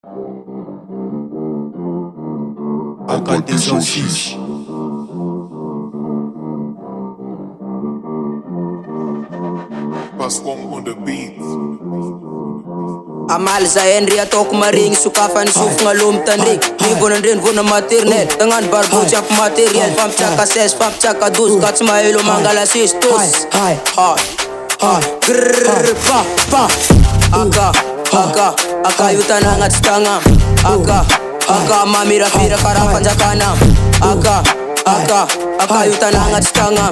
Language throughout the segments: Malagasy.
I got this on fish. Pascom on the beat. Amal sa Henry atok maring sukafan suf ngalum tandik Nibunan rin vuna maternel Tangan barbo jak material Pam chaka ses, pam chaka dus Kats mailo mangala sistus Grrrr pa pa Aka yutan hangat stanga Aka mamira fira karapan jakana Aka yutan hangat stanga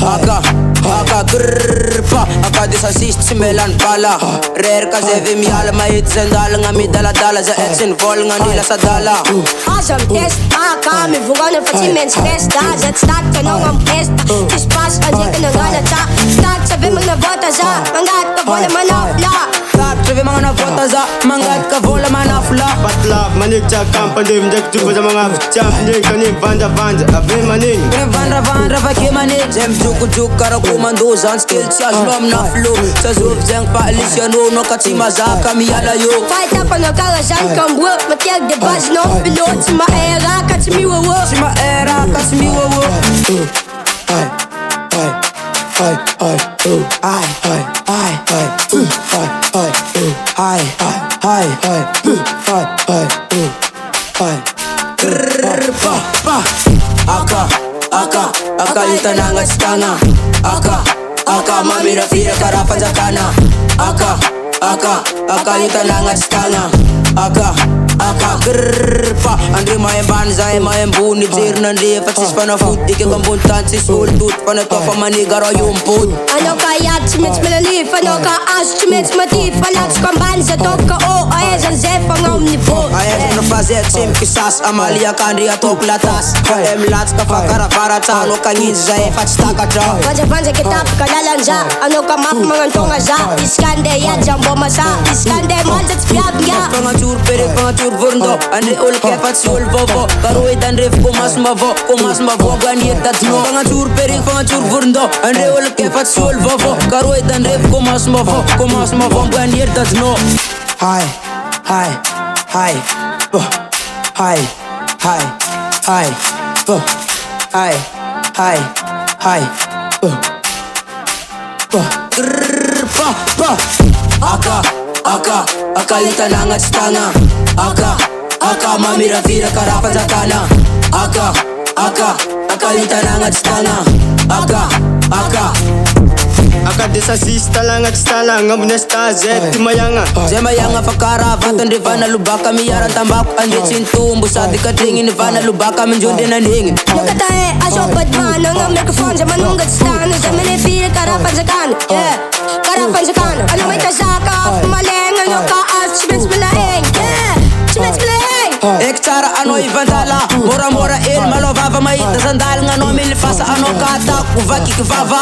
Aka grrrr pa Aka disasist simelan pala Rare ka zevi miala mahit zendala Nga mi dala-dala za etsin vol nga nila sa dala Awesome test, mi vugana fa ti mens festa Zet stat ka nung ang pesta Tis pas ka di ka nang alata Stat sabi mga nabota za Mangat ka vola manafla Stat sabi mga nabota za Mangat ka vola manafla Patlap manik cha kampandim Dek tupo za mga champ Nik kanim vanda Abe maning Kene vandra fa kimanin Zem juk kara kumandozan Skill charge lom na flow Sa zuf zeng pa alisya no katsima za kami yala yo Fight up ang nakarasan kang bro Matiag de bas no pilot Si maera katsimiwawo Aka yutan hangat stanga Aka mamira fira karapan zakana Aka yutan hangat stanga Aka grrrr pa Andri mayan banza mayan buni Zir nandi fatsis pa na food Ike kambuntan si soul tooth Pa na tofa manigaro yung put Ano ka yat simits malalif Ano ka as simits matif Alats kang banza Tok ka o Aezan zef ang omnivore Aezan na fazet sim kisas Amalia kanri atok latas Em lats ka fakara para Ano ka nginza fats taka jaw Banza kitap ka lalanja Ano ka map mga tonga za Iskande ya jambo masa Iskande manzat spiab ya Pangacur perik pangacur vurndo Andre ul kefat sul vovo Karuit dan rif kumas mavo Ganir dat no Pangacur perik pangacur vurndo Andre ul kefat sul vovo Karuit dan rif kumas mavo Ganir dat no Hai Grrrr pa Aka yutan hangat stanga Aka mamira fira karapan zakana Aka yutan hangat stanga Aka desasista lang at stala Ngam nesta zet timayanga Zemayanga fakara vatan rivana lubaka miyaran tambak Andit sintumbu sa di katingin rivana lubaka menjundi nandingin Nukatae asobat man Ang microphone sa manunggat stano Sa manifira karapan zakana Karapan zakana Ano may tasaka Maleng ano ka as Simits malaeng Simits malaeng Ekcara ano ivandala Mora il malovava maita sandal Nga no milifasa ano kata Kuvaki kivava